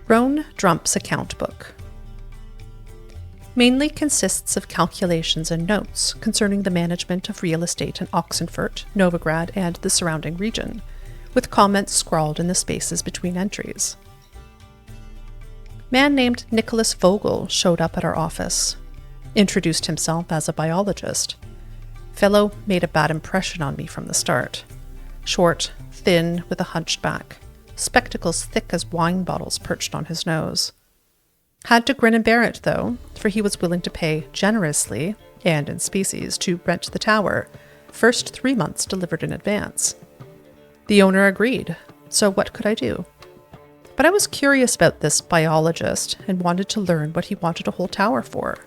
Rohn Drump's account book mainly consists of calculations and notes concerning the management of real estate in Oxenfurt, Novigrad, and the surrounding region, with comments scrawled in the spaces between entries. Man named Nicholas Vogel showed up at our office, introduced himself as a biologist. Fellow made a bad impression on me from the start. Short, thin, with a hunched back, spectacles thick as wine bottles perched on his nose. Had to grin and bear it, though, for he was willing to pay generously, and in species, to rent the tower, first 3 months delivered in advance. The owner agreed, so what could I do? But I was curious about this biologist and wanted to learn what he wanted a whole tower for.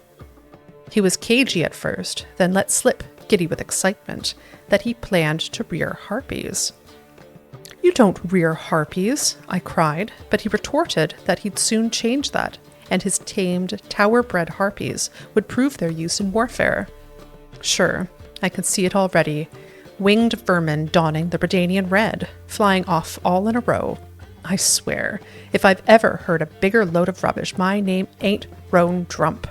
He was cagey at first, then let slip, giddy with excitement, that he planned to rear harpies. "You don't rear harpies," I cried, but he retorted that he'd soon change that, and his tamed, tower-bred harpies would prove their use in warfare. Sure, I can see it already. Winged vermin donning the Bredanian red, flying off all in a row. I swear, if I've ever heard a bigger load of rubbish, my name ain't Rohn Drump.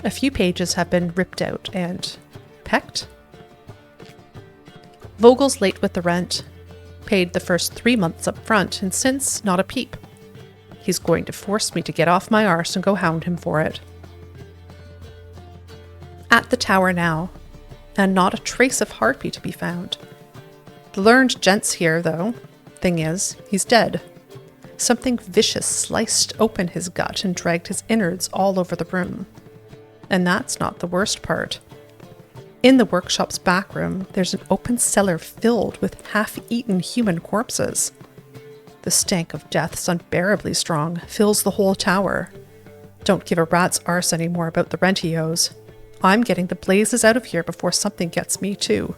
A few pages have been ripped out and pecked. Vogel's late with the rent. Paid the first 3 months up front, and since, not a peep. He's going to force me to get off my arse and go hound him for it. At the tower now, and not a trace of harpy to be found. The learned gent's here, though. Thing is, he's dead. Something vicious sliced open his gut and dragged his innards all over the room. And that's not the worst part. In the workshop's back room, there's an open cellar filled with half-eaten human corpses. The stank of death's unbearably strong, fills the whole tower. Don't give a rat's arse anymore about the rent he owes. I'm getting the blazes out of here before something gets me too.